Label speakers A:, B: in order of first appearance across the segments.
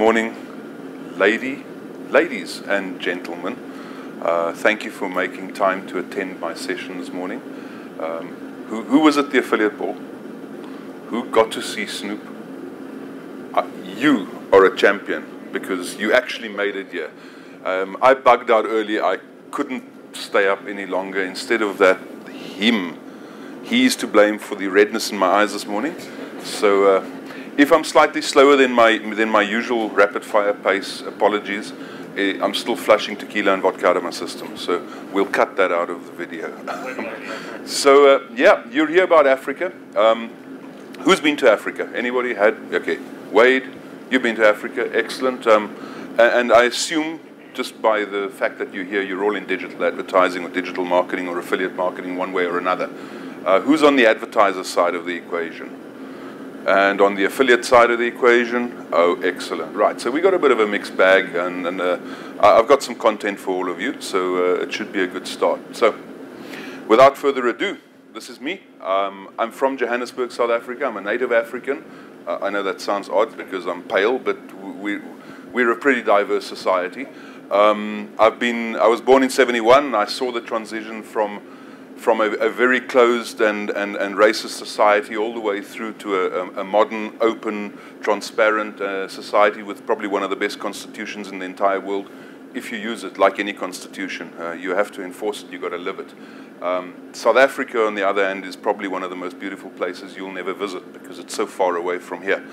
A: morning, ladies and gentlemen. Thank you for making time to attend my session this morning. Who was at the affiliate ball? Who got to see Snoop? You are a champion because you actually made it here. I bugged out earlier. I couldn't stay up any longer. Instead of that, he's to blame for the redness in my eyes this morning. So if I'm slightly slower than my usual rapid-fire pace, apologies. I'm still flushing tequila and vodka out of my system, so we'll cut that out of the video. So yeah, you're here about Africa. Who's been to Africa? Anybody had? Okay, Wade, you've been to Africa. Excellent. And I assume, just by the fact that you're here, you're all in digital advertising or digital marketing or affiliate marketing one way or another. Who's on the advertiser side of the equation? And on the affiliate side of the equation? Oh, excellent. Right, so we got a bit of a mixed bag, and I've got some content for all of you, so it should be a good start. So, without further ado, this is me. I'm from Johannesburg, South Africa. I'm a native African. I know that sounds odd because I'm pale, but we're a pretty diverse society. I was born in '71, and I saw the transition from a very closed and racist society all the way through to a modern, open, transparent society with probably one of the best constitutions in the entire world. If you use it like any constitution, you have to enforce it, you've got to live it. South Africa, on the other hand, is probably one of the most beautiful places you'll never visit because it's so far away from here.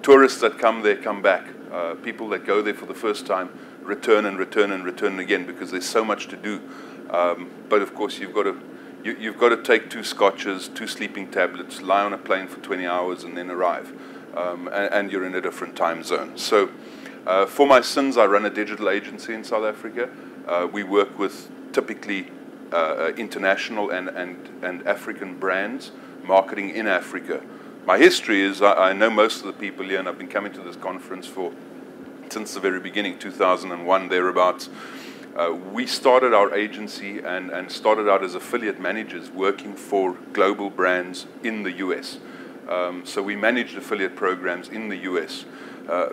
A: Tourists that come there come back. People that go there for the first time return and return and return again because there's so much to do. But of course, you've got to take 2 scotches, 2 sleeping tablets, lie on a plane for 20 hours, and then arrive. And you're in a different time zone. So, for my sins, I run a digital agency in South Africa. We work with typically international and African brands marketing in Africa. My history is I know most of the people here, and I've been coming to this conference since the very beginning, 2001 thereabouts. We started our agency and started out as affiliate managers working for global brands in the US. So we managed affiliate programs in the US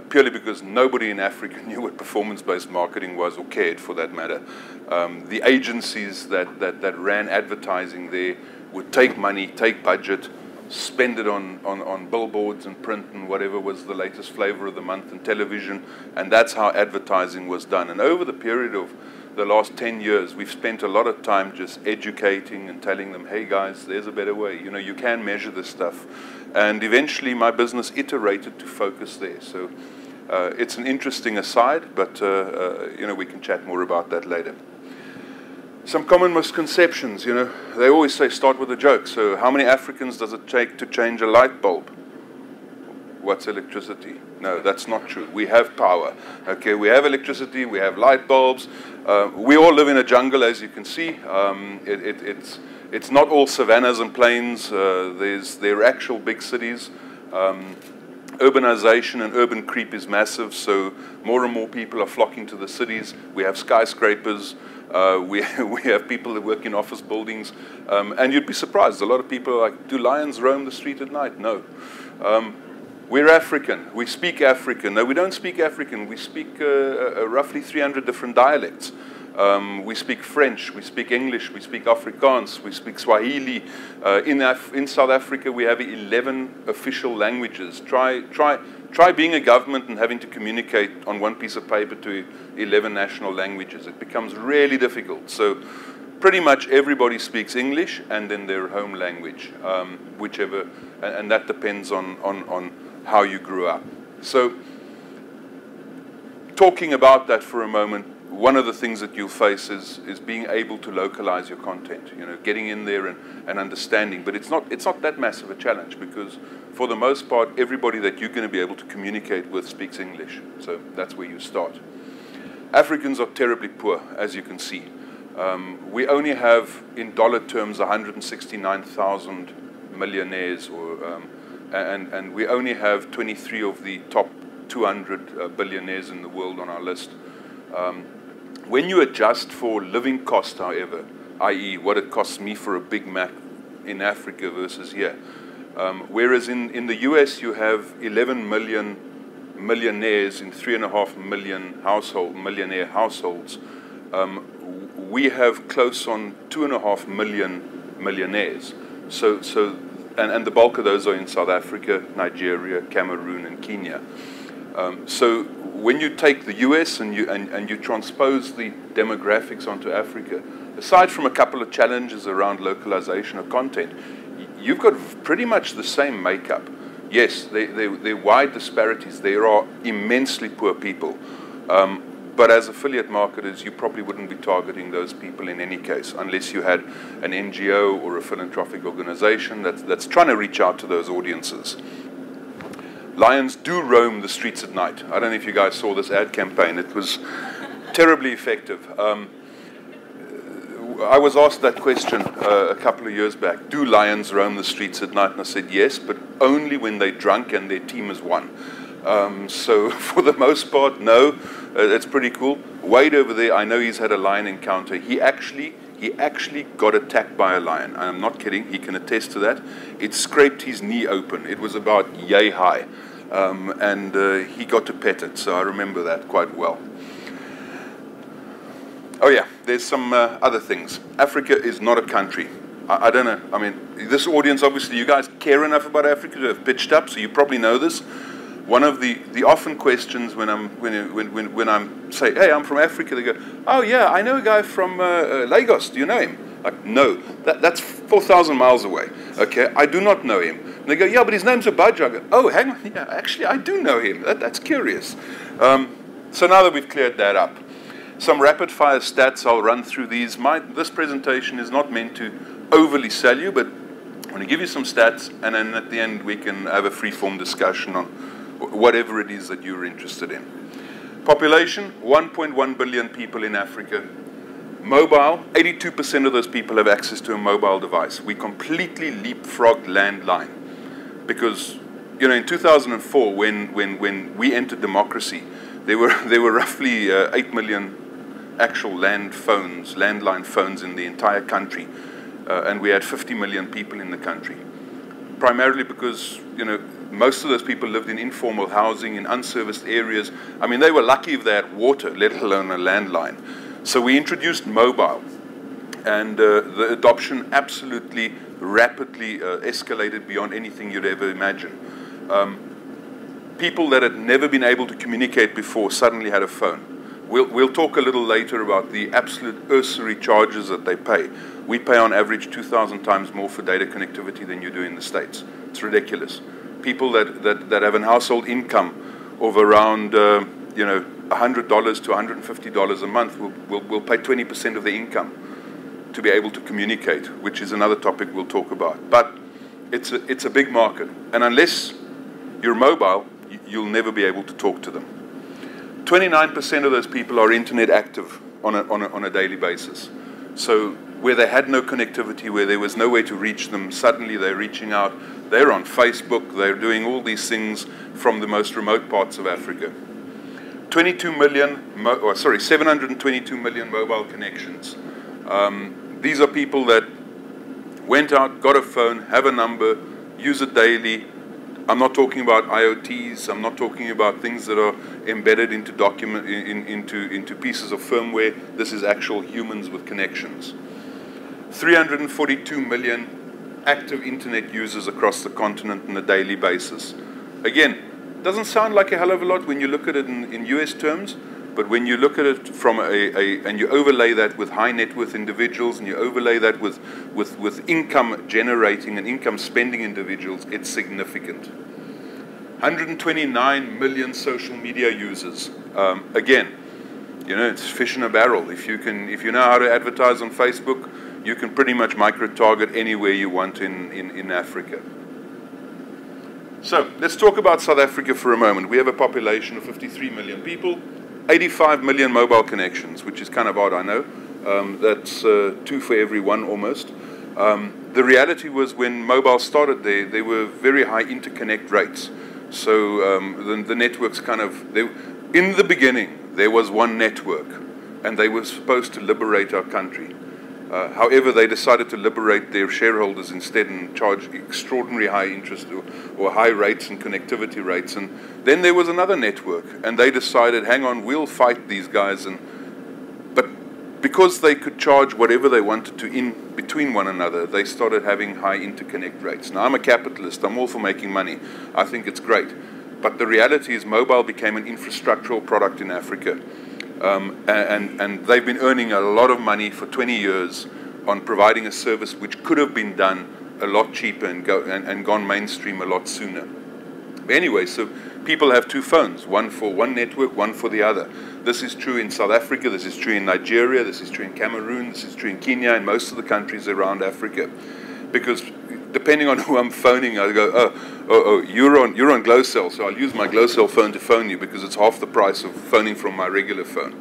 A: purely because nobody in Africa knew what performance-based marketing was or cared for that matter. The agencies that ran advertising there would take money, take budget, spend it on billboards and print and whatever was the latest flavor of the month and television, and that's how advertising was done. And over the period of the last 10 years, we've spent a lot of time just educating and telling them, hey guys, there's a better way. You know, you can measure this stuff. And eventually my business iterated to focus there. So it's an interesting aside, but you know, we can chat more about that later. Some common misconceptions, you know, they always say start with a joke. So how many Africans does it take to change a light bulb? What's electricity? No, that's not true. We have power. Okay, we have electricity, we have light bulbs. We all live in a jungle, as you can see. It's not all savannas and plains. There are actual big cities. Urbanization and urban creep is massive, so more and more people are flocking to the cities. We have skyscrapers. We have people that work in office buildings. And you'd be surprised. A lot of people are like, do lions roam the street at night? No. We're African. We speak African. No, we don't speak African. We speak roughly 300 different dialects. We speak French, we speak English, we speak Afrikaans, we speak Swahili. In South Africa, we have 11 official languages. Try being a government and having to communicate on one piece of paper to 11 national languages. It becomes really difficult. So pretty much everybody speaks English and then their home language, whichever, and that depends on how you grew up. So talking about that for a moment, one of the things that you'll face is being able to localize your content, you know, getting in there and understanding. But it's not that massive a challenge because for the most part, everybody that you're going to be able to communicate with speaks English. So that's where you start. Africans are terribly poor, as you can see. We only have, in dollar terms, 169,000 millionaires, and we only have 23 of the top 200 billionaires in the world on our list. When you adjust for living cost, however, i.e. what it costs me for a Big Mac in Africa versus here, whereas in the US you have 11 million millionaires in 3.5 million millionaire households. We have close on 2.5 million millionaires. And the bulk of those are in South Africa, Nigeria, Cameroon, and Kenya. So when you take the US and you transpose the demographics onto Africa, aside from a couple of challenges around localization of content, you've got pretty much the same makeup. Yes, there are wide disparities. There are immensely poor people. But as affiliate marketers, you probably wouldn't be targeting those people in any case, unless you had an NGO or a philanthropic organization that's trying to reach out to those audiences. Lions do roam the streets at night. I don't know if you guys saw this ad campaign. It was terribly effective. I was asked that question a couple of years back. Do lions roam the streets at night? And I said yes, but only when they're drunk and their team has won. So for the most part, no. It's pretty cool. Wade over there, I know he's had a lion encounter. He actually got attacked by a lion. I'm not kidding. He can attest to that. It scraped his knee open. It was about yay high. And he got to pet it. So I remember that quite well. Oh yeah, there's some other things. Africa is not a country. I don't know. I mean, this audience, obviously, you guys care enough about Africa to have pitched up, so you probably know this. One of the often questions when I'm say, hey, I'm from Africa, they go, oh yeah, I know a guy from Lagos. Do you know him? Like, no, that's 4,000 miles away. Okay, I do not know him. And they go, yeah, but his name's Abaja. I go, oh, hang on, yeah, actually, I do know him. That's curious. So now that we've cleared that up, some rapid-fire stats. I'll run through these. This presentation is not meant to overly sell you, but I'm going to give you some stats, and then at the end we can have a free-form discussion on whatever it is that you're interested in. Population, 1.1 billion people in Africa. Mobile, 82% of those people have access to a mobile device. We completely leapfrogged landline because, you know, in 2004, when we entered democracy, there were roughly 8 million actual landline phones in the entire country, and we had 50 million people in the country. Primarily because, you know, most of those people lived in informal housing, in unserviced areas. I mean, they were lucky if they had water, let alone a landline. So we introduced mobile, and the adoption absolutely rapidly escalated beyond anything you'd ever imagine. People that had never been able to communicate before suddenly had a phone. We'll talk a little later about the absolute usury charges that they pay. We pay on average 2,000 times more for data connectivity than you do in the States. It's ridiculous. People that have a household income of around you know, $100 to $150 a month will pay 20% of their income to be able to communicate, which is another topic we'll talk about. But it's a big market, and unless you're mobile, you'll never be able to talk to them. 29% of those people are internet active on a daily basis. So where they had no connectivity, where there was no way to reach them, suddenly they're reaching out. They're on Facebook. They're doing all these things from the most remote parts of Africa. 722 million mobile connections. These are people that went out, got a phone, have a number, use it daily. I'm not talking about IoTs. I'm not talking about things that are embedded into into pieces of firmware. This is actual humans with connections. 342 million active internet users across the continent on a daily basis. Again, doesn't sound like a hell of a lot when you look at it in US terms, but when you look at it from and you overlay that with high net worth individuals, and you overlay that with income generating and income spending individuals, it's significant. 129 million social media users. Again, you know, it's fish in a barrel. If you know how to advertise on Facebook, you can pretty much micro-target anywhere you want in Africa. So let's talk about South Africa for a moment. We have a population of 53 million people, 85 million mobile connections, which is kind of odd, I know. That's 2 for every 1 almost. The reality was when mobile started there were very high interconnect rates. So the networks kind of, in the beginning, there was one network, and they were supposed to liberate our country. However, they decided to liberate their shareholders instead and charge extraordinary high interest or high rates and connectivity rates. And then there was another network, and they decided, hang on, we'll fight these guys. But because they could charge whatever they wanted to in between one another, they started having high interconnect rates. Now, I'm a capitalist. I'm all for making money. I think it's great. But the reality is mobile became an infrastructural product in Africa. And they've been earning a lot of money for 20 years on providing a service which could have been done a lot cheaper and gone mainstream a lot sooner. But anyway, so people have two phones, one for one network, one for the other. This is true in South Africa, this is true in Nigeria, this is true in Cameroon, this is true in Kenya, and most of the countries around Africa. Because depending on who I'm phoning, I go, you're on Glocell, so I'll use my Glocell phone to phone you because it's half the price of phoning from my regular phone.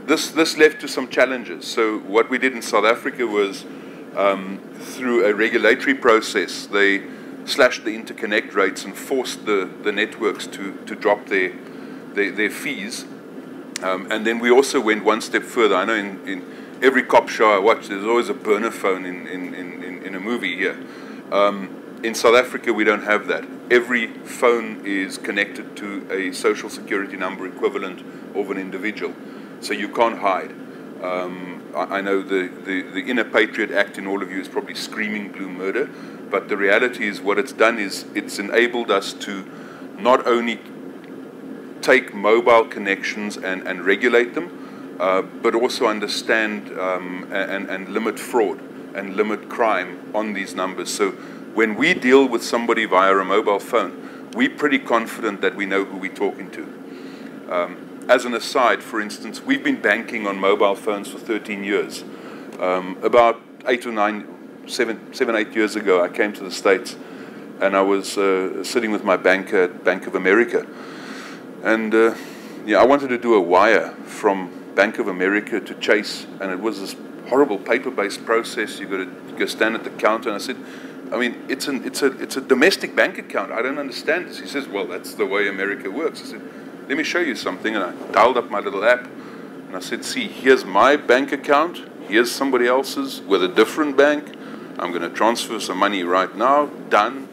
A: This led to some challenges. So what we did in South Africa was, through a regulatory process, they slashed the interconnect rates and forced the networks to drop their fees. And then we also went one step further. I know in every cop show I watch, there's always a burner phone in a movie here. In South Africa, we don't have that. Every phone is connected to a social security number equivalent of an individual, so you can't hide. I know the Inner Patriot Act in all of you is probably screaming blue murder, but the reality is what it's done is it's enabled us to not only take mobile connections and regulate them, but also understand and limit fraud and limit crime on these numbers. So when we deal with somebody via a mobile phone, we're pretty confident that we know who we're talking to. As an aside, for instance, we've been banking on mobile phones for 13 years. About 8 or 8 years ago, I came to the States, and I was sitting with my banker at Bank of America. And I wanted to do a wire from Bank of America to Chase, and it was this horrible paper-based process. You've got to go stand at the counter. And I said, I mean, it's a domestic bank account. I don't understand this. He says, well, that's the way America works. I said, let me show you something. And I dialed up my little app, and I said, see, here's my bank account. Here's somebody else's with a different bank. I'm going to transfer some money right now. Done.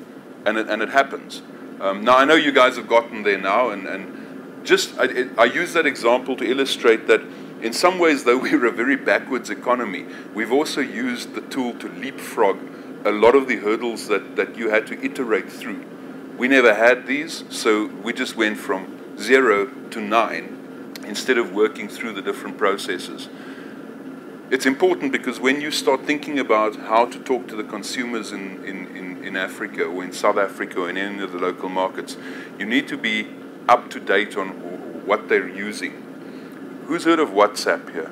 A: And it happens. Now, I know you guys have gotten there now, and just I use that example to illustrate that in some ways, though we're a very backwards economy, we've also used the tool to leapfrog a lot of the hurdles that you had to iterate through. We never had these, so we just went from 0 to 9 instead of working through the different processes. It's important because when you start thinking about how to talk to the consumers in Africa or in South Africa or in any of the local markets, you need to be up to date on what they're using. Who's heard of WhatsApp here?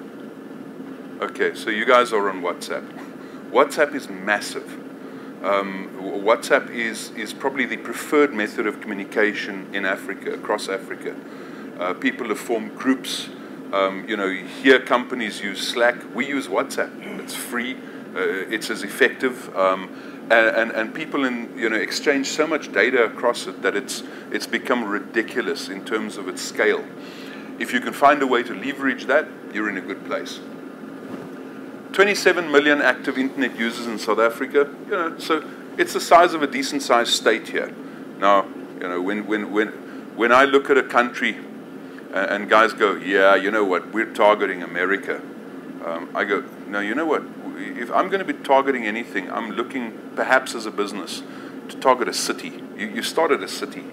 A: Okay, so you guys are on WhatsApp. WhatsApp is massive. WhatsApp is probably the preferred method of communication in Africa, across Africa. People have formed groups. Here companies use Slack. We use WhatsApp. It's free. It's as effective. And people exchange so much data across it that it's become ridiculous in terms of its scale. If you can find a way to leverage that, you're in a good place. 27 million active internet users in South Africa. So it's the size of a decent-sized state here. Now, when I look at a country and guys go, yeah, you know what, we're targeting America. I go, no, you know what? If I'm going to be targeting anything, I'm looking, perhaps as a business, to target a city. You start at a city,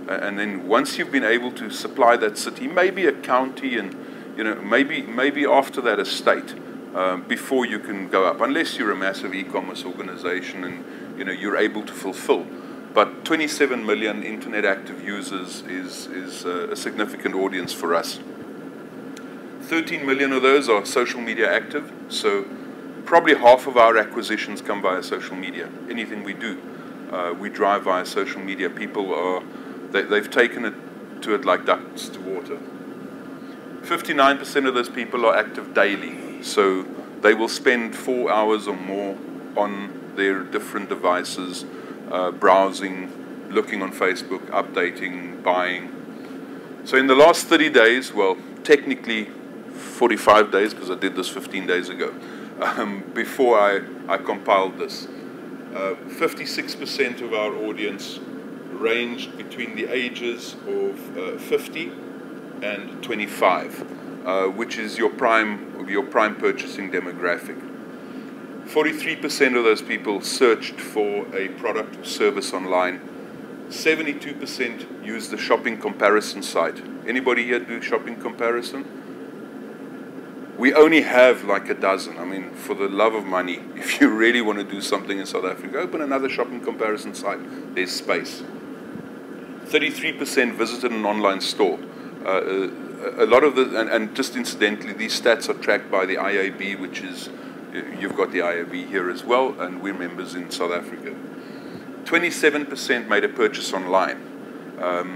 A: and then once you've been able to supply that city, maybe a county, and maybe after that a state, before you can go up, unless you're a massive e-commerce organization and you're able to fulfill. But 27 million internet active users is a significant audience for us. 13 million of those are social media active, so probably half of our acquisitions come via social media. Anything we do, we drive via social media. People they've taken it to it like ducks to water. 59% of those people are active daily, so they will spend 4 hours or more on their different devices, browsing, looking on Facebook, updating, buying. So in the last 30 days, well, technically 45 days, because I did this 15 days ago, before I compiled this. 56% of our audience ranged between the ages of 50 and 25, which is your prime purchasing demographic. 43% of those people searched for a product or service online. 72% used the shopping comparison site. Anybody here do shopping comparison? We only have like a dozen. I mean, for the love of money, if you really want to do something in South Africa, open another shopping comparison site. There's space. 33% visited an online store. A lot of the, and just incidentally, these stats are tracked by the IAB, which is, you've got the IAB here as well, and we're members in South Africa. 27% made a purchase online.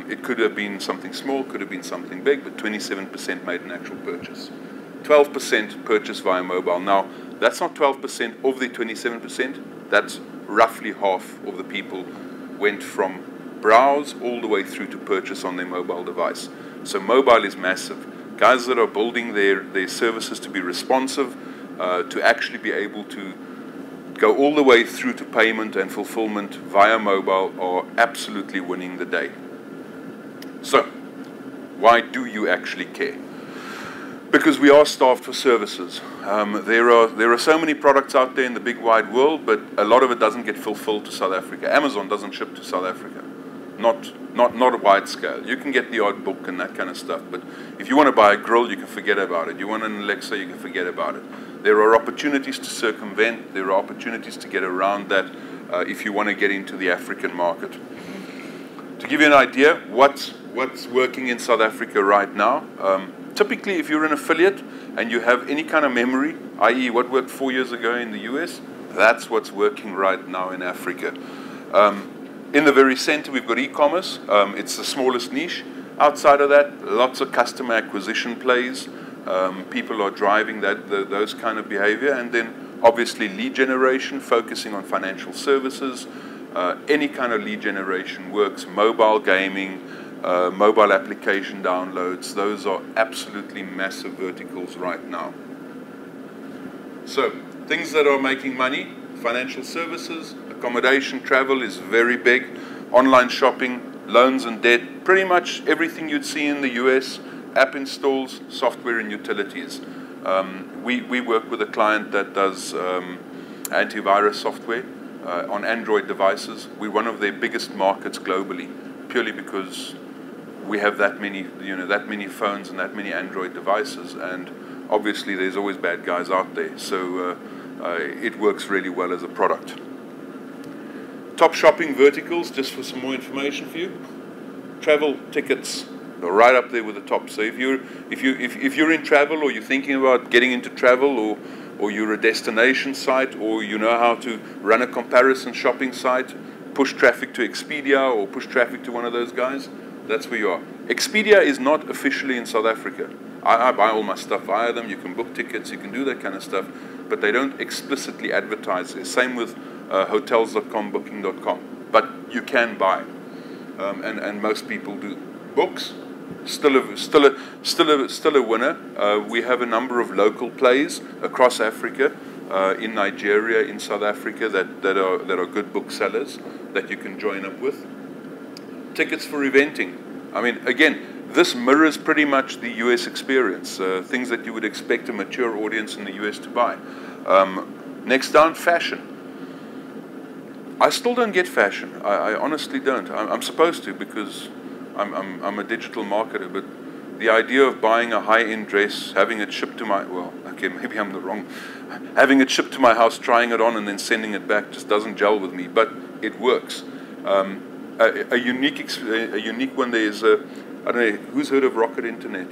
A: It could have been something small, could have been something big, but 27% made an actual purchase. 12% purchased via mobile. Now, that's not 12% of the 27%. That's roughly half of the people went from browse all the way through to purchase on their mobile device. So mobile is massive. Guys that are building their services to be responsive, to actually be able to go all the way through to payment and fulfillment via mobile are absolutely winning the day. So, why do you actually care? Because we are starved for services. There are so many products out there in the big wide world, but a lot of it doesn't get fulfilled to South Africa. Amazon doesn't ship to South Africa. Not a wide scale. You can get the odd book and that kind of stuff, but if you want to buy a grill, you can forget about it. You want an Alexa, you can forget about it. There are opportunities to circumvent. There are opportunities to get around that if you want to get into the African market. To give you an idea, what's working in South Africa right now, typically if you're an affiliate and you have any kind of memory, i.e. what worked 4 years ago in the US, that's what's working right now in Africa. In the very center, we've got e-commerce. It's the smallest niche. Outside of that, lots of customer acquisition plays. People are driving those kind of behavior. And then, obviously, lead generation, focusing on financial services. Any kind of lead generation works. Mobile gaming, mobile application downloads. Those are absolutely massive verticals right now. So, things that are making money, financial services, accommodation, travel is very big. Online shopping, loans and debt, pretty much everything you'd see in the US, app installs, software and utilities. We work with a client that does antivirus software on Android devices. We're one of their biggest markets globally, purely because we have that many phones and that many Android devices, and obviously there's always bad guys out there. So it works really well as a product. Top shopping verticals, just for some more information for you. Travel tickets are right up there with the top. So if you're in travel, or you're thinking about getting into travel, or you're a destination site, or you know how to run a comparison shopping site, push traffic to Expedia or push traffic to one of those guys, that's where you are. Expedia is not officially in South Africa. I buy all my stuff via them. You can book tickets, you can do that kind of stuff, but they don't explicitly advertise it. Same with hotels.com, booking.com, but you can buy, and most people do. Books, still a winner. We have a number of local plays across Africa, in Nigeria, in South Africa, that are good booksellers that you can join up with. Tickets for eventing. I mean, again, this mirrors pretty much the US experience, things that you would expect a mature audience in the US to buy. Next down, fashion. I still don't get fashion. I honestly don't. I'm supposed to, because I'm a digital marketer, but the idea of buying a high-end dress, having it shipped to my, well, okay, maybe I'm the wrong, having it shipped to my house, trying it on, and then sending it back just doesn't gel with me, but it works. A unique one there is, I don't know, who's heard of Rocket Internet?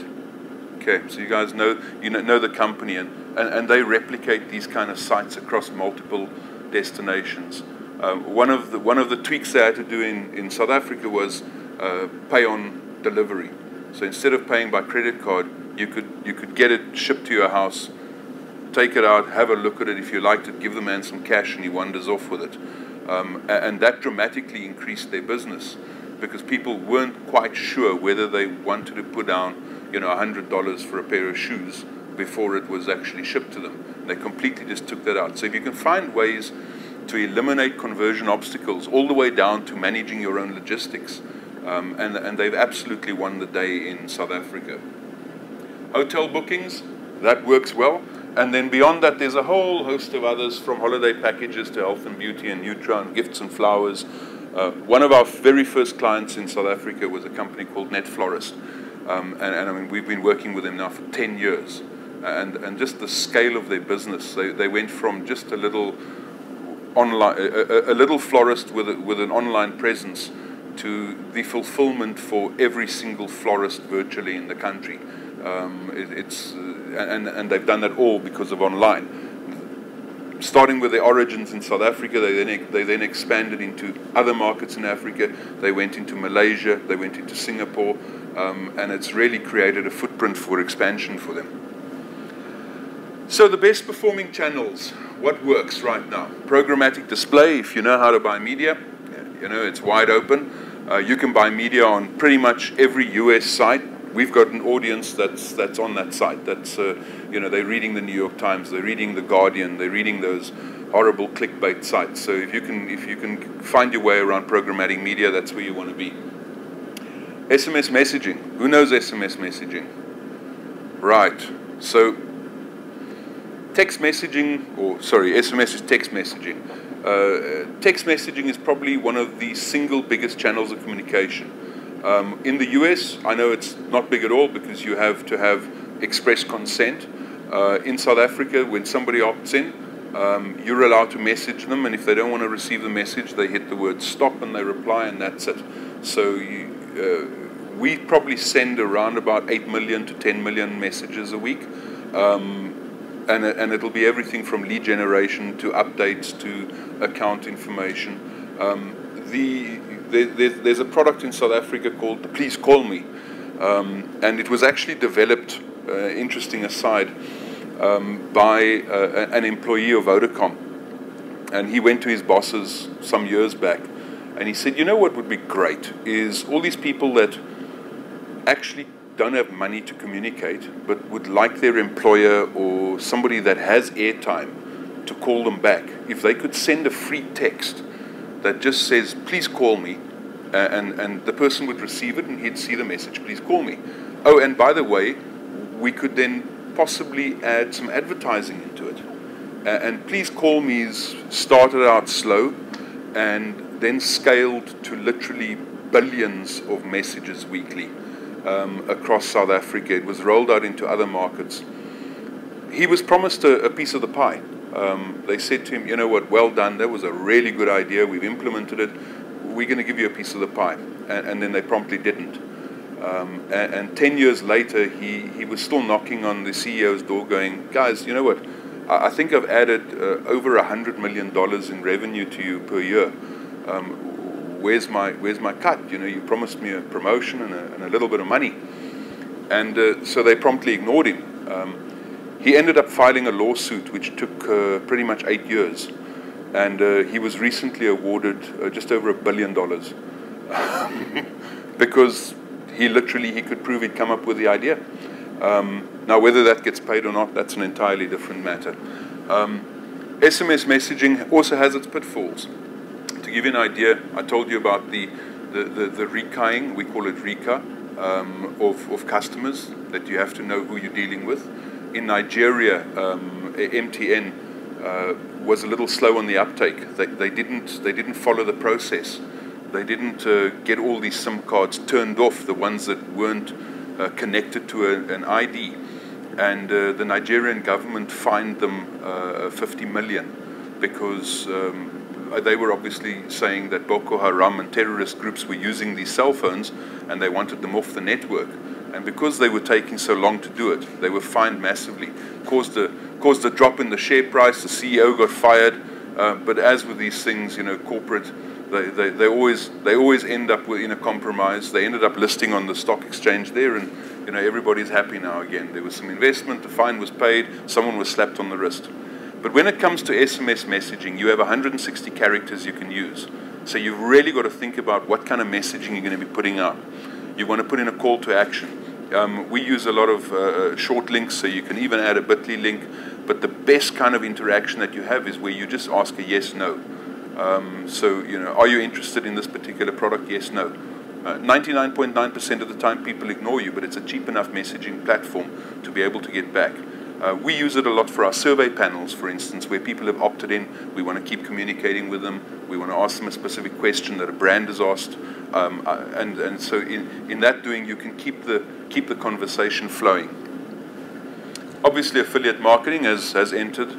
A: Okay, so you guys know the company, and they replicate these kind of sites across multiple destinations. One of the tweaks they had to do in South Africa was pay on delivery. So instead of paying by credit card, you could get it shipped to your house, take it out, have a look at it. If you liked it, give the man some cash, and he wanders off with it. And that dramatically increased their business, because people weren't quite sure whether they wanted to put down, $100 for a pair of shoes, before it was actually shipped to them. They completely just took that out. So if you can find ways to eliminate conversion obstacles all the way down to managing your own logistics, and they've absolutely won the day in South Africa. Hotel bookings, that works well. And then beyond that, there's a whole host of others, from holiday packages to health and beauty and Nutron, gifts and flowers. One of our very first clients in South Africa was a company called Net Florist. And I mean, we've been working with them now for 10 years. And just the scale of their business, they went from just a little online, a little florist with an online presence to the fulfillment for every single florist virtually in the country. And they've done that all because of online. Starting with their origins in South Africa, they then expanded into other markets in Africa. They went into Malaysia, they went into Singapore, and it's really created a footprint for expansion for them. So the best performing channels, what works right now? Programmatic display, if you know how to buy media, you know, it's wide open. You can buy media on pretty much every US site. We've got an audience that's on that site. That's you know, they're reading the New York Times, they're reading the Guardian, they're reading those horrible clickbait sites. So if you can find your way around programmatic media, that's where you want to be. SMS messaging. Who knows SMS messaging? Right. So text messaging, or sorry, SMS is text messaging. Text messaging is probably one of the single biggest channels of communication. In the US, I know it's not big at all because you have to have express consent. In South Africa, when somebody opts in, you're allowed to message them, and if they don't want to receive the message, they hit the word stop and they reply, and that's it. So we probably send around about 8 million to 10 million messages a week. And it'll be everything from lead generation to updates to account information. There's a product in South Africa called Please Call Me, and it was actually developed, interesting aside, by an employee of Vodacom. And he went to his bosses some years back, and he said, you know what would be great is all these people that actually don't have money to communicate, but would like their employer or somebody that has airtime to call them back. If they could send a free text that just says, please call me, and the person would receive it and he'd see the message, please call me. Oh, and by the way, we could then possibly add some advertising into it. And please call me's started out slow and then scaled to literally billions of messages weekly. Across South Africa. It was rolled out into other markets. He was promised a piece of the pie. They said to him, you know what, well done, that was a really good idea, we've implemented it, we're going to give you a piece of the pie. And then they promptly didn't. And 10 years later, he was still knocking on the CEO's door going, guys, you know what, I think I've added over $100 million in revenue to you per year. Where's my cut? You know, you promised me a promotion and a little bit of money. And so they promptly ignored him. He ended up filing a lawsuit which took pretty much 8 years. And he was recently awarded just over $1 billion. Because he could prove he'd come up with the idea. Now, whether that gets paid or not, that's an entirely different matter. SMS messaging also has its pitfalls. To give you an idea, I told you about the recaying, we call it RECA, of customers, that you have to know who you're dealing with. In Nigeria, MTN was a little slow on the uptake. They didn't follow the process. They didn't get all these SIM cards turned off, the ones that weren't connected to an ID. And the Nigerian government fined them 50 million because they were obviously saying that Boko Haram and terrorist groups were using these cell phones and they wanted them off the network. And because they were taking so long to do it, they were fined massively. Caused a drop in the share price, the CEO got fired. But as with these things, you know, corporate, they always end up in a compromise. They ended up listing on the stock exchange there, and you know, everybody's happy now again. There was some investment, the fine was paid, someone was slapped on the wrist. But when it comes to SMS messaging, you have 160 characters you can use. So you've really got to think about what kind of messaging you're going to be putting out. You want to put in a call to action. We use a lot of short links, so you can even add a bit.ly link. But the best kind of interaction that you have is where you just ask a yes, no. So, you know, are you interested in this particular product? Yes, no. 99.9% of the time people ignore you, but it's a cheap enough messaging platform to be able to get back. We use it a lot for our survey panels, for instance, where people have opted in. We want to keep communicating with them. We want to ask them a specific question that a brand has asked. And so in that doing, you can keep the conversation flowing. Obviously, affiliate marketing has entered.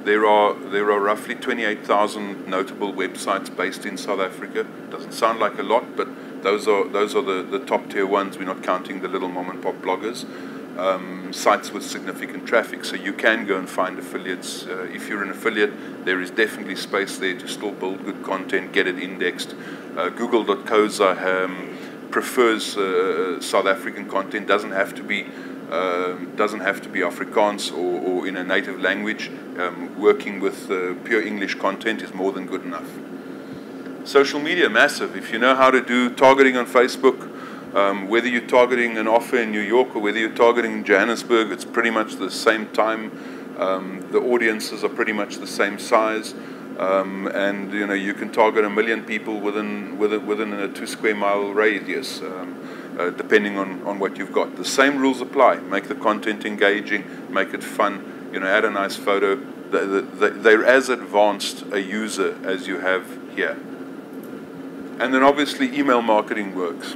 A: There are roughly 28,000 notable websites based in South Africa. Doesn't sound like a lot, but those are the top tier ones. We're not counting the little mom and pop bloggers. Sites with significant traffic, so you can go and find affiliates. If you're an affiliate, there is definitely space there to still build good content, get it indexed. Google.co.za prefers South African content. Doesn't have to be Afrikaans or in a native language. Working with pure English content is more than good enough. Social media, massive. If you know how to do targeting on Facebook, whether you're targeting an offer in New York or whether you're targeting Johannesburg, it's pretty much the same time. The audiences are pretty much the same size, and you know you can target 1 million people within a 2 square mile radius, depending on what you've got. The same rules apply. Make the content engaging, make it fun. You know, add a nice photo. They're as advanced a user as you have here. And then obviously email marketing works.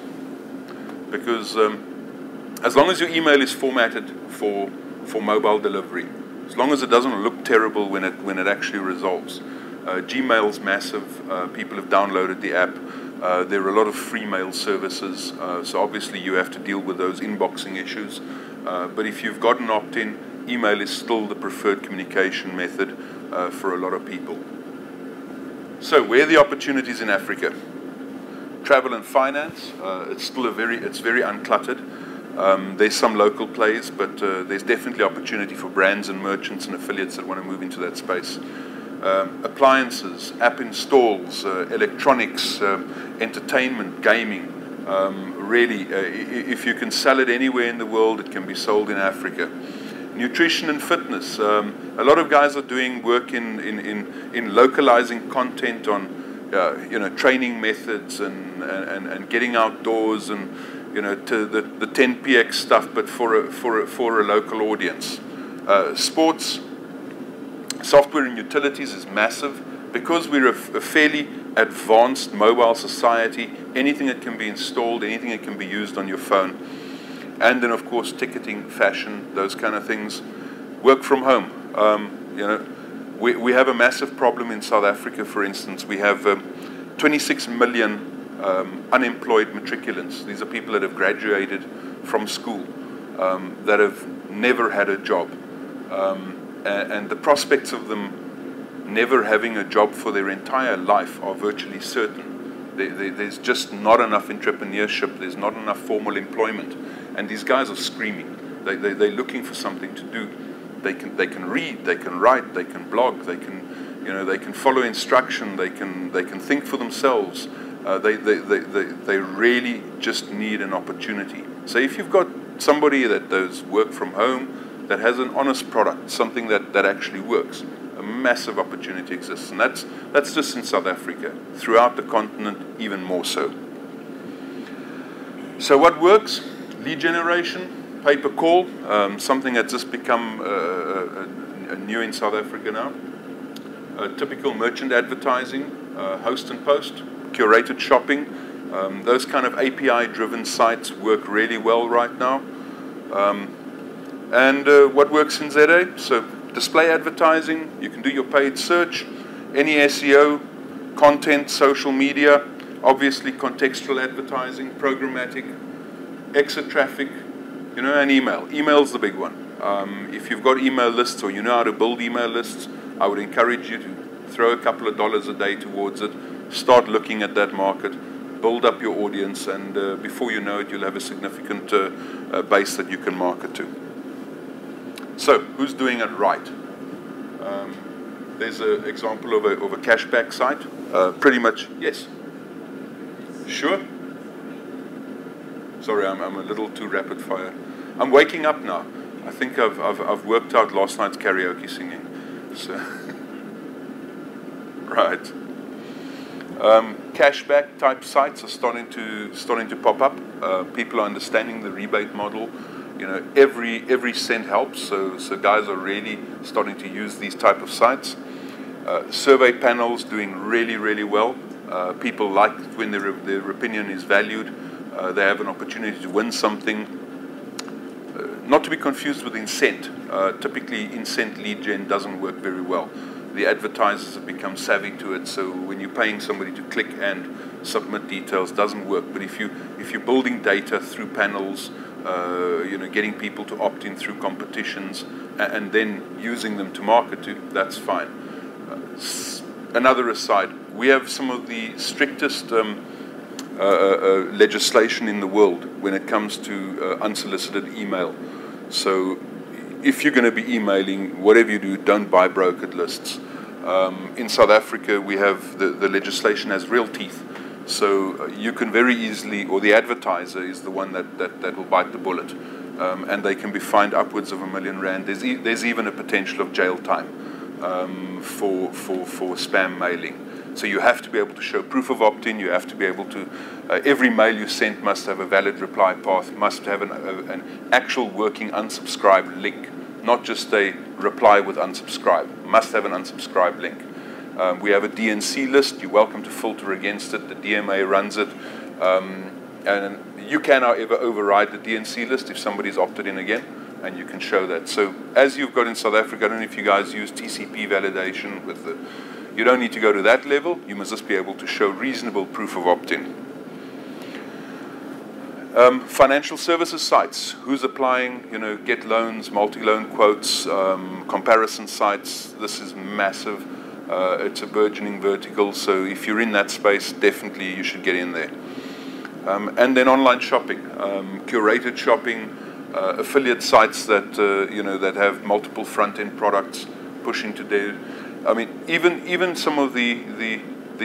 A: Because as long as your email is formatted for mobile delivery, as long as it doesn't look terrible when it actually resolves. Gmail's massive. People have downloaded the app. There are a lot of free mail services, so obviously you have to deal with those inboxing issues. But if you've got an opt-in, email is still the preferred communication method for a lot of people. So where are the opportunities in Africa? Travel and finance, it's still very uncluttered. There's some local plays, but there's definitely opportunity for brands and merchants and affiliates that want to move into that space. Appliances, app installs, electronics, entertainment, gaming. Really, if you can sell it anywhere in the world, it can be sold in Africa. Nutrition and fitness. A lot of guys are doing work in localizing content on you know, training methods and getting outdoors and, you know, to the 10px stuff, but for a local audience. Sports, software and utilities is massive. Because we're a fairly advanced mobile society, anything that can be installed, anything that can be used on your phone. And then, of course, ticketing, fashion, those kind of things. Work from home. You know, we have a massive problem in South Africa, for instance. We have 26 million unemployed matriculants. These are people that have graduated from school that have never had a job. And the prospects of them never having a job for their entire life are virtually certain. There's just not enough entrepreneurship. There's not enough formal employment. And these guys are screaming. They're looking for something to do. They can read, they can write, they can blog, they can follow instruction, they can think for themselves. They really just need an opportunity. So if you've got somebody that does work from home, that has an honest product, something that actually works, a massive opportunity exists. And that's just in South Africa. Throughout the continent, even more so. So what works? Lead generation, pay-per-call, something that's just become new in South Africa now. Typical merchant advertising, host and post, curated shopping. Those kind of API-driven sites work really well right now. And what works in ZA? So display advertising, you can do your paid search, any SEO, content, social media, obviously contextual advertising, programmatic, exit traffic, you know, and email. Email's the big one. If you've got email lists or you know how to build email lists, I would encourage you to throw a couple of dollars a day towards it, start looking at that market, build up your audience, and before you know it, you'll have a significant base that you can market to. So, who's doing it right? There's an example of a cashback site. Pretty much, yes. Sure. Sorry, I'm a little too rapid fire. I'm waking up now. I think I've worked out last night's karaoke singing. So, right. Cashback type sites are starting to pop up. People are understanding the rebate model. You know, every cent helps. So guys are really starting to use these type of sites. Survey panels doing really well. People like when their opinion is valued. They have an opportunity to win something. Not to be confused with incent. Typically, incent lead gen doesn't work very well. The advertisers have become savvy to it, so when you're paying somebody to click and submit details, doesn't work. But if you're building data through panels, you know, getting people to opt in through competitions, and then using them to market to, that's fine. Another aside, we have some of the strictest legislation in the world when it comes to unsolicited email. So if you're going to be emailing, whatever you do, don't buy brokered lists. In South Africa, we have the legislation has real teeth. So you can very easily, or the advertiser is the one that will bite the bullet. And they can be fined upwards of R1 million. There's even a potential of jail time for spam mailing. So you have to be able to show proof of opt-in. You have to be able to, every mail you send must have a valid reply path, must have an actual working unsubscribe link, not just a reply with unsubscribe, must have an unsubscribe link. We have a DNC list. You're welcome to filter against it. The DMA runs it. And you can, however, override the DNC list if somebody's opted in again, and you can show that. So as you've got in South Africa, I don't know if you guys use TCP validation with the, you don't need to go to that level. You must just be able to show reasonable proof of opt-in. Financial services sites. Who's applying? You know, get loans, multi-loan quotes, comparison sites. This is massive. It's a burgeoning vertical. So if you're in that space, definitely you should get in there. And then online shopping, curated shopping, affiliate sites that you know, that have multiple front-end products pushing to their. I mean, even some of the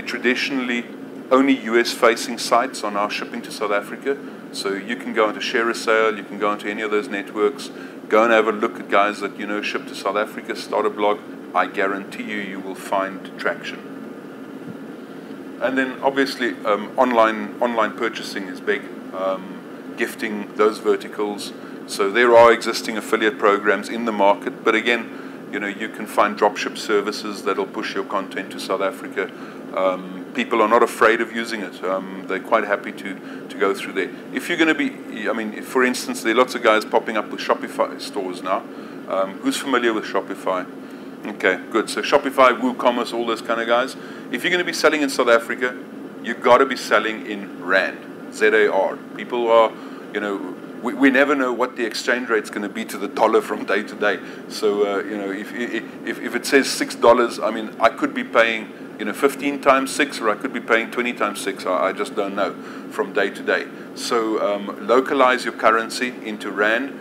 A: traditionally only US-facing sites are now shipping to South Africa. So you can go into Share a Sale, you can go into any of those networks, go and have a look at guys that you know ship to South Africa, start a blog. I guarantee you will find traction. And then obviously online purchasing is big, gifting, those verticals. So there are existing affiliate programs in the market, but again, you know, you can find dropship services that'll push your content to South Africa. People are not afraid of using it. They're quite happy to go through there. If you're going to be, I mean, for instance, there are lots of guys popping up with Shopify stores now. Who's familiar with Shopify? Okay, good. So Shopify, WooCommerce, all those kind of guys. If you're going to be selling in South Africa, you've got to be selling in Rand, ZAR. People are, you know, we never know what the exchange rate's going to be to the dollar from day to day. So, you know, if it says $6, I mean, I could be paying, you know, 15 times 6, or I could be paying 20 times 6. I just don't know from day to day. So localize your currency into Rand.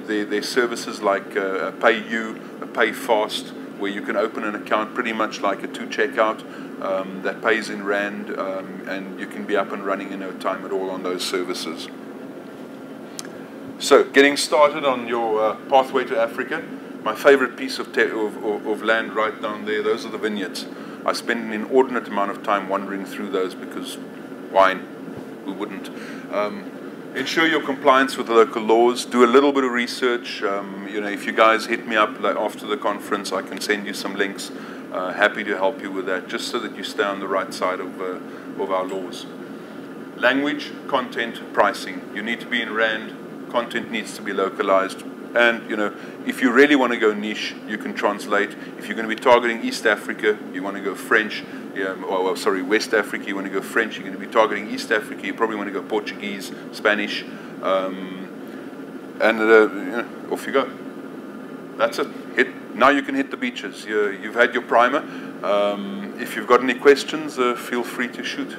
A: There's services like PayU, Pay Fast, where you can open an account pretty much like a 2-checkout that pays in Rand, and you can be up and running in no time at all on those services. So, getting started on your pathway to Africa, my favorite piece of land right down there, those are the vineyards. I spend an inordinate amount of time wandering through those because wine, who wouldn't? Ensure your compliance with the local laws. Do a little bit of research. You know, if you guys hit me up after the conference, I can send you some links. Happy to help you with that, just so that you stay on the right side of our laws. Language, content, pricing. You need to be in Rand. Content needs to be localized. And, you know, if you really want to go niche, you can translate. If you're going to be targeting East Africa, you want to go French. West Africa, you want to go French. You're going to be targeting East Africa, you probably want to go Portuguese, Spanish. And you know, off you go. That's it. Now you can hit the beaches. You've had your primer. If you've got any questions, feel free to shoot.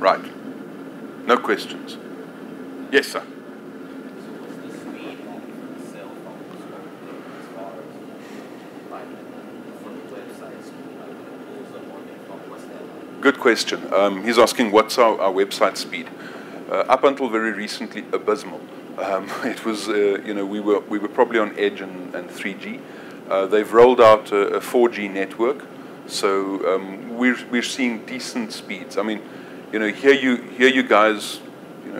A: Right. No questions. Yes, sir. question. He's asking, what's our website speed? Up until very recently, abysmal. It was, we were probably on Edge and 3G. They've rolled out a 4G network, so we're seeing decent speeds. I mean, here you guys,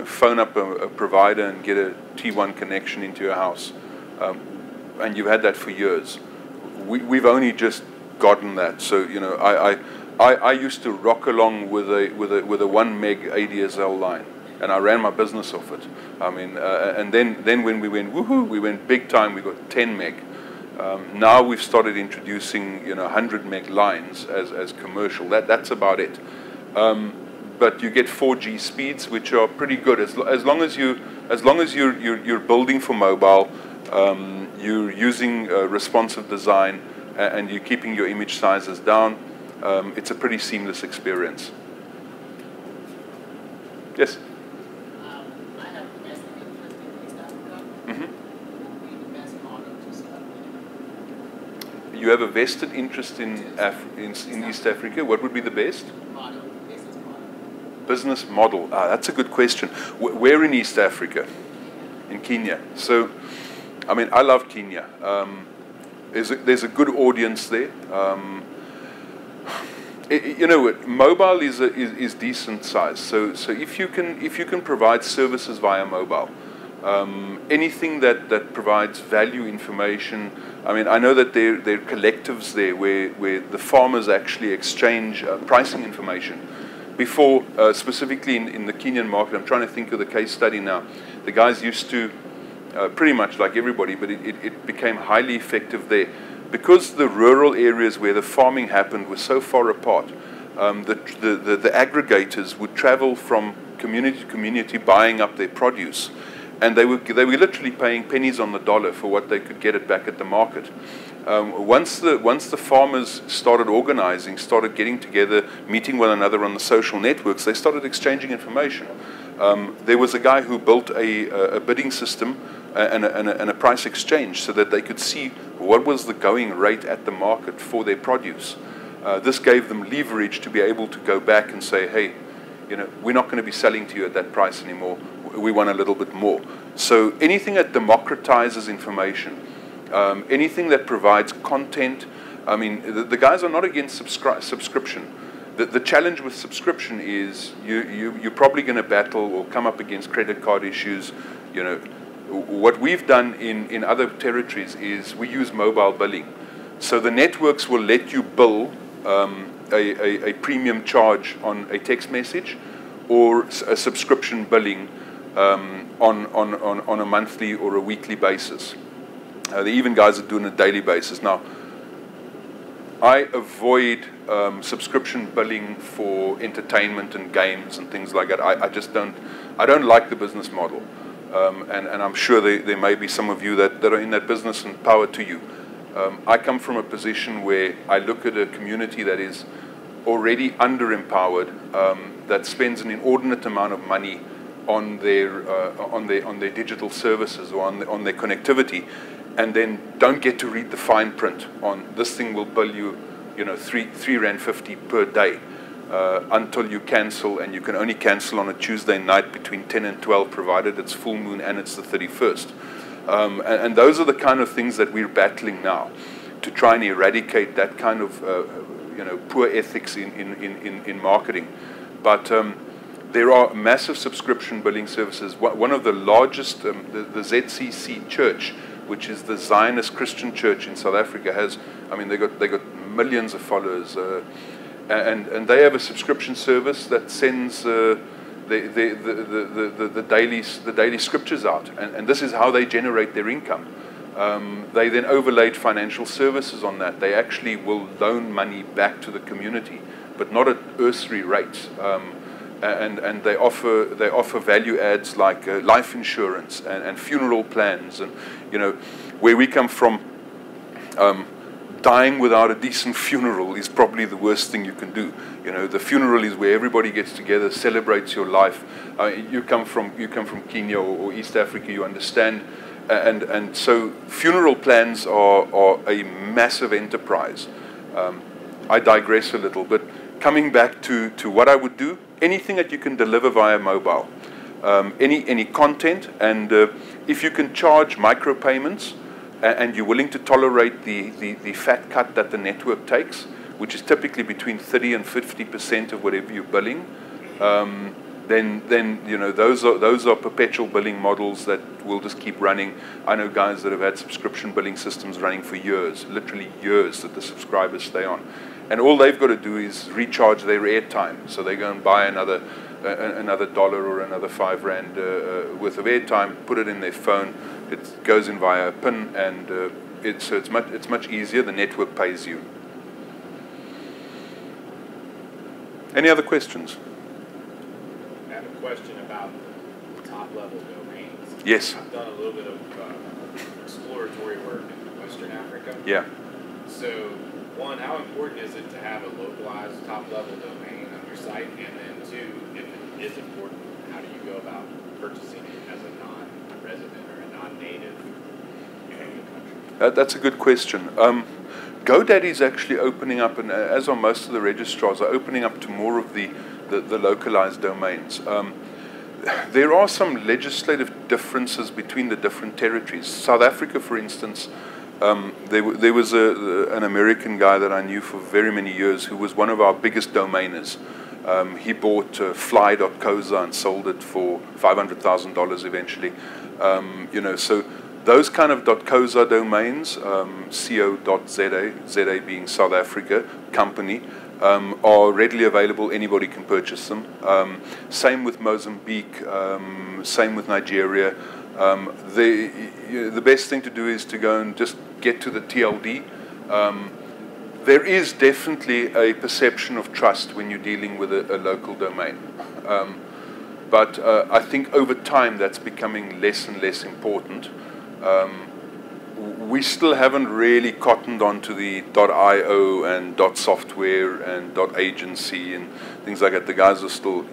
A: phone up a provider and get a T1 connection into your house, and you've had that for years. We've only just gotten that. So I used to rock along with a 1 meg ADSL line, and I ran my business off it. I mean, and then when we went woohoo, we went big time. We got 10 meg. Now we've started introducing 100 meg lines as commercial. That's about it. But you get 4G speeds, which are pretty good as long as you're building for mobile, you're using responsive design, and you're keeping your image sizes down. It's a pretty seamless experience. Yes.
B: I have invested interest in East Africa. What would be the best model to start with?
A: You have a vested interest in East Africa. What would be the best?
B: Business model.
A: Business model. That's a good question. Where in East Africa? In Kenya. So, I mean, I love Kenya. There's a good audience there. Mobile is decent size. So if you can provide services via mobile, anything that provides value information. I mean, I know that there are collectives there where the farmers actually exchange pricing information. Before, specifically in the Kenyan market, I'm trying to think of the case study now. The guys used to, pretty much like everybody, but it became highly effective there. Because the rural areas where the farming happened were so far apart, the aggregators would travel from community to community buying up their produce. And they were literally paying pennies on the dollar for what they could get it back at the market. Once the farmers started organizing, started getting together, meeting one another on the social networks, they started exchanging information. There was a guy who built a bidding system and a price exchange so that they could see what was the going rate at the market for their produce. This gave them leverage to be able to go back and say, hey, we're not going to be selling to you at that price anymore. We want a little bit more. So anything that democratizes information, anything that provides content. I mean, the guys are not against subscription. The challenge with subscription is you're probably going to battle or come up against credit card issues. What we've done in other territories is we use mobile billing. So the networks will let you bill a premium charge on a text message or a subscription billing on a monthly or a weekly basis. The even guys are doing a daily basis. Now, I avoid subscription billing for entertainment and games and things like that. I don't like the business model. And I'm sure there may be some of you that are in that business, and power to you. I come from a position where I look at a community that is already underempowered, that spends an inordinate amount of money on their digital services or on their connectivity, and then don't get to read the fine print on this thing will bill you, R3.50 per day. Until you cancel, and you can only cancel on a Tuesday night between 10 and 12, provided it's full moon and it's the 31st. And those are the kind of things that we're battling now, to try and eradicate that kind of poor ethics in marketing. But there are massive subscription billing services. One of the largest, the ZCC Church, which is the Zionist Christian Church in South Africa, has, they got millions of followers. And they have a subscription service that sends the daily scriptures out, and this is how they generate their income. They then overlaid financial services on that. They actually will loan money back to the community, but not at usury rates. And they offer value adds like life insurance and funeral plans, and where we come from. Dying without a decent funeral is probably the worst thing you can do. The funeral is where everybody gets together, celebrates your life. You come from Kenya or East Africa, you understand, and so funeral plans are a massive enterprise. I digress a little, but coming back to what I would do, anything that you can deliver via mobile, any content, and if you can charge micropayments and you're willing to tolerate the fat cut that the network takes, which is typically between 30 and 50% of whatever you're billing, then you know those are perpetual billing models that will just keep running. I know guys that have had subscription billing systems running for years, literally years, that the subscribers stay on, and all they've got to do is recharge their airtime. So they go and buy another dollar or another £5 worth of airtime, put it in their phone. It goes in via a PIN, and it's much easier. The network pays you. Any other questions?
C: I have a question about the top-level domains.
A: Yes.
C: I've done a little bit of exploratory work in Western Africa.
A: Yeah.
C: So, one, how important is it to have a localized top-level domain on your site? And then two, if it is important, how do you go about purchasing it as a non-resident or a non-native in the country?
A: That's a good question. GoDaddy is actually opening up, and as are most of the registrars, are opening up to more of the localized domains. There are some legislative differences between the different territories. South Africa, for instance, there was an American guy that I knew for very many years who was one of our biggest domainers. He bought fly.coza and sold it for $500,000 eventually. You know, so those kind of .coza domains, co.za, ZA being South Africa company, are readily available. Anybody can purchase them. Same with Mozambique, same with Nigeria. The best thing to do is to go and just get to the TLD. There is definitely a perception of trust when you're dealing with a local domain. But I think over time that's becoming less and less important. We still haven't really cottoned onto the .io and .software and .agency and things like that. The guys are still,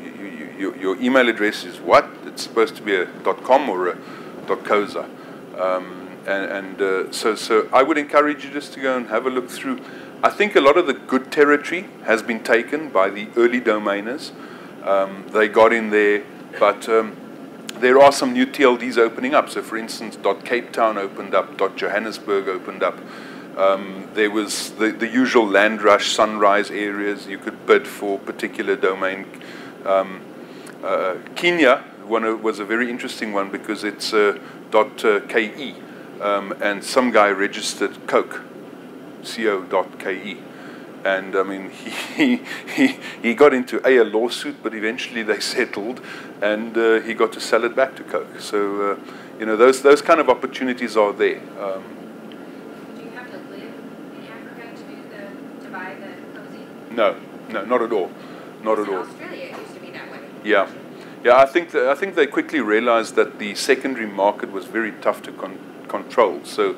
A: your email address is what? It's supposed to be a .com or a .coza. So I would encourage you just to go and have a look through. I think a lot of the good territory has been taken by the early domainers. They got in there, but there are some new TLDs opening up. So for instance, .Cape Town opened up, .Johannesburg opened up. There was the usual land rush, sunrise areas. You could bid for particular domain. Kenya was a very interesting one because it's .ke. And some guy registered Coke, co.ke. And I mean, he got into a lawsuit, but eventually they settled, and he got to sell it back to Coke. So you know, those kind of opportunities are there.
D: Do you have to live in Africa to buy the cozy?
A: No, not at all, not at all.
D: In Australia, it used to be that way.
A: Yeah. I think they quickly realized that the secondary market was very tough to control. So,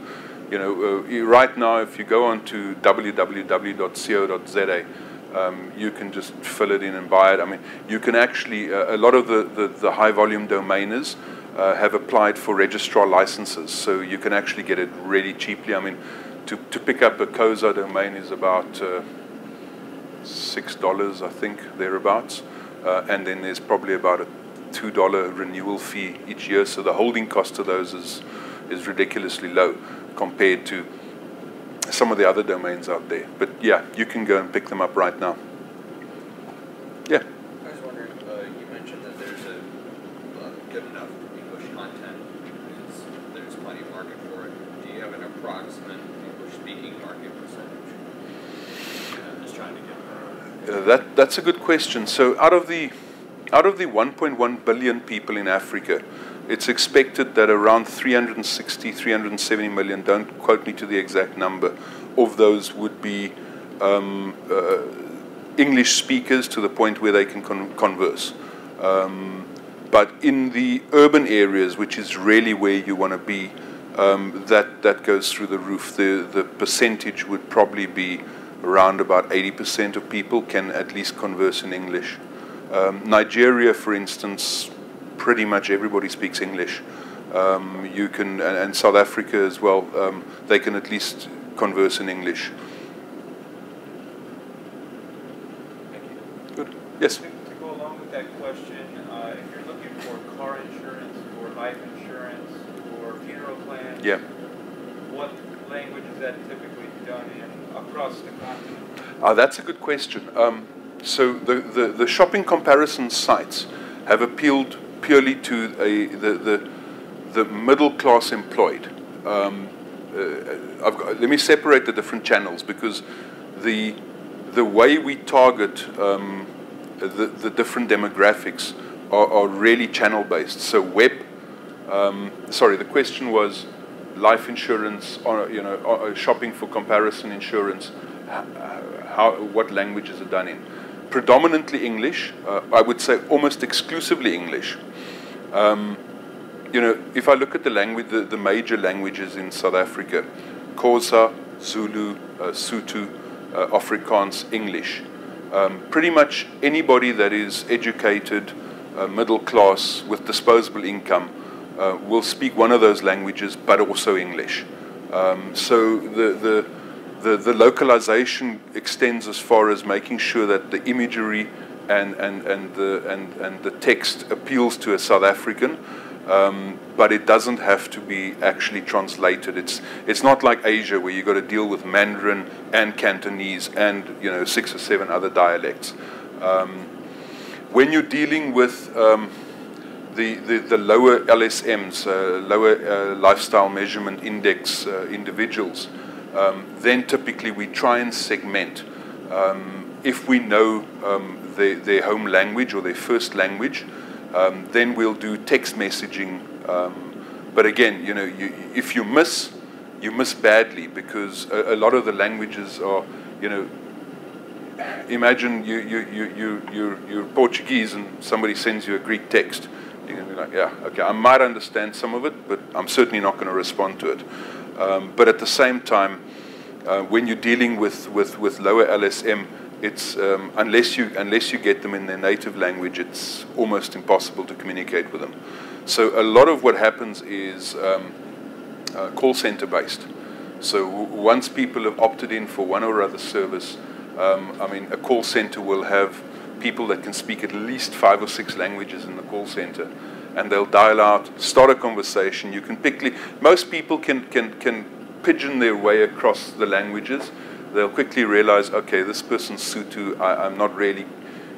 A: you know, right now, if you go on to www.co.za, you can just fill it in and buy it. I mean, you can actually, a lot of the high-volume domainers have applied for registrar licenses, so you can actually get it really cheaply. I mean, to pick up a COSA domain is about $6, I think, thereabouts. And then there's probably about a $2 renewal fee each year, so the holding cost of those is ridiculously low compared to some of the other domains out there. But yeah, you can go and pick them up right now. Yeah.
E: I was wondering, you mentioned that there's a good enough English content. There's plenty of market for it. Do you have an approximate English-speaking market percentage? I'm just trying to get
A: That's a good question. So out of the 1.1 billion people in Africa, it's expected that around 360, 370 million, don't quote me to the exact number, of those would be English speakers to the point where they can converse. But in the urban areas, which is really where you want to be, that goes through the roof. The percentage would probably be around about 80% of people can at least converse in English. Nigeria, for instance, pretty much everybody speaks English. You can, and South Africa as well, they can at least converse in English.
C: Thank
A: Yes.
F: To go along with that question, if you're looking for car insurance, or life insurance, or funeral plans,
A: Yeah.
F: what language is that typically done in across the continent?
A: That's a good question. So the shopping comparison sites have appealed purely to the middle class employed. Let me separate the different channels, because the way we target the different demographics are really channel based. So web. Sorry, the question was life insurance, or shopping for comparison insurance. What languages are done in? Predominantly English. I would say almost exclusively English. If I look at the major languages in South Africa, Xhosa, Zulu, Sotho, Afrikaans, English. Pretty much anybody that is educated, middle class, with disposable income, will speak one of those languages, but also English. So the localization extends as far as making sure that the imagery and the text appeals to a South African, but it doesn't have to be actually translated. It's not like Asia, where you've got to deal with Mandarin and Cantonese and 6 or 7 other dialects. When you're dealing with the lower LSMs, lower lifestyle measurement index individuals, then typically we try and segment. If we know their home language or their first language, then we'll do text messaging. But again, if you miss badly, because a lot of the languages are, imagine you're Portuguese and somebody sends you a Greek text. You're going to be like, yeah, okay, I might understand some of it, but I'm certainly not going to respond to it. But at the same time, when you're dealing with lower LSM, it's unless you get them in their native language, it's almost impossible to communicate with them. So a lot of what happens is call center based. So once people have opted in for one or other service, a call center will have people that can speak at least 5 or 6 languages in the call center, and they'll dial out, start a conversation. You can most people can pigeon their way across the languages. They'll quickly realize, okay, this person's Sotho, I'm not really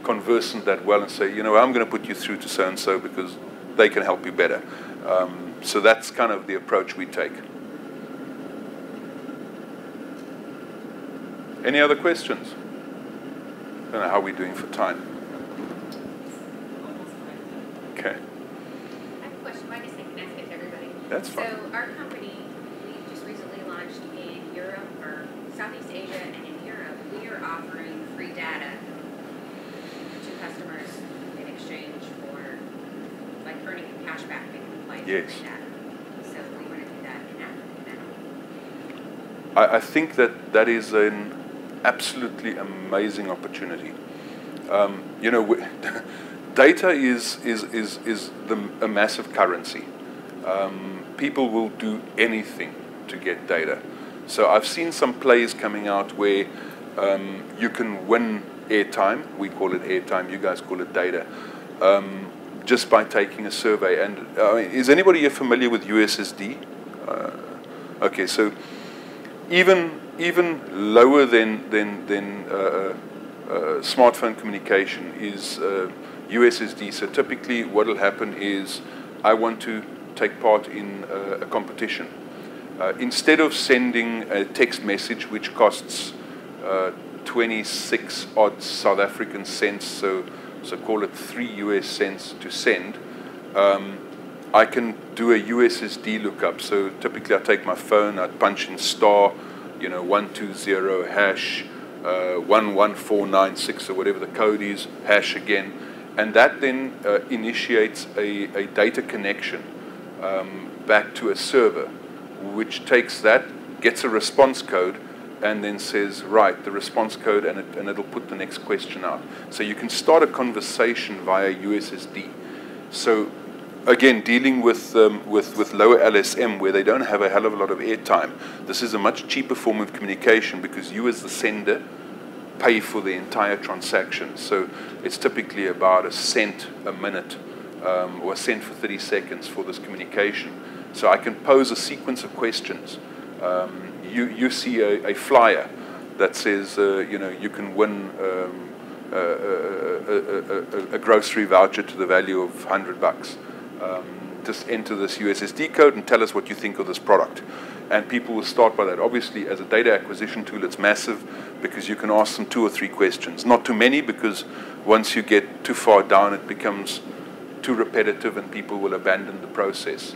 A: conversant that well, and say, I'm going to put you through to so-and-so because they can help you better. So that's kind of the approach we take. Any other questions? I don't know how we're doing for time. Okay.
D: I have a question. I guess I can ask it to everybody.
A: That's fine.
D: So our company, we just recently launched in Europe, or Southeast Asia, and in Europe, we are offering free data to customers in exchange for, like, earning cash back they can apply
A: Yes.
D: free data. So we want to do that in Africa now.
A: I think that is an absolutely amazing opportunity. Data is a massive currency. People will do anything to get data. So I've seen some plays coming out where you can win airtime. We call it airtime. You guys call it data. Just by taking a survey. And is anybody here familiar with USSD? Okay, so even lower than smartphone communication is USSD. So typically what will happen is I want to take part in a competition. Instead of sending a text message which costs 26 odd South African cents, so call it 3 US cents to send, I can do a USSD lookup. So typically I take my phone, I punch in star, 120 hash 11496 or whatever the code is, hash again, and that then initiates a data connection back to a server, which takes that, gets a response code, and then says, right, the response code, and it'll put the next question out. So you can start a conversation via USSD. So again, dealing with lower LSM, where they don't have a hell of a lot of airtime, this is a much cheaper form of communication, because you as the sender pay for the entire transaction. So it's typically about a cent a minute or a cent for 30 seconds for this communication. So I can pose a sequence of questions. You see a flyer that says, you can win a grocery voucher to the value of $100. Just enter this USSD code and tell us what you think of this product. And people will start by that. Obviously, as a data acquisition tool, it's massive because you can ask them 2 or 3 questions. Not too many, because once you get too far down, it becomes too repetitive and people will abandon the process.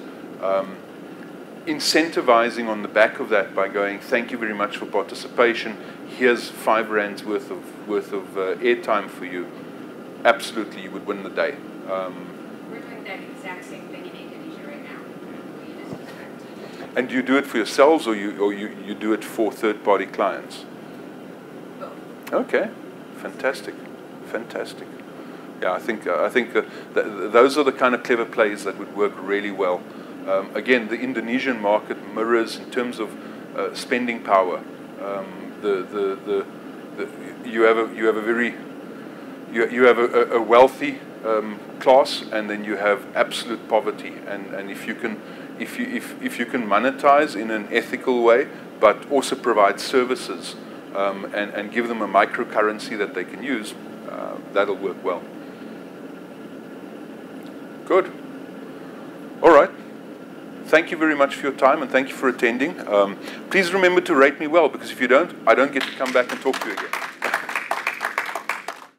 A: Incentivizing on the back of that by going, thank you very much for participation, here's 5 rands worth of airtime for you. Absolutely, you would win the day.
D: We're doing that exact same thing in Indonesia right now. We just expect.
A: And do you do it for yourselves, or you do it for third-party clients?
D: Both.
A: Okay, fantastic, fantastic. Yeah, I think those are the kind of clever plays that would work really well. Again, the Indonesian market mirrors in terms of spending power. You have a wealthy class, and then you have absolute poverty. And if you can monetize in an ethical way, but also provide services and give them a microcurrency that they can use, that'll work well. Good. All right. Thank you very much for your time, and thank you for attending. Please remember to rate me well, because if you don't, I don't get to come back and talk to you again.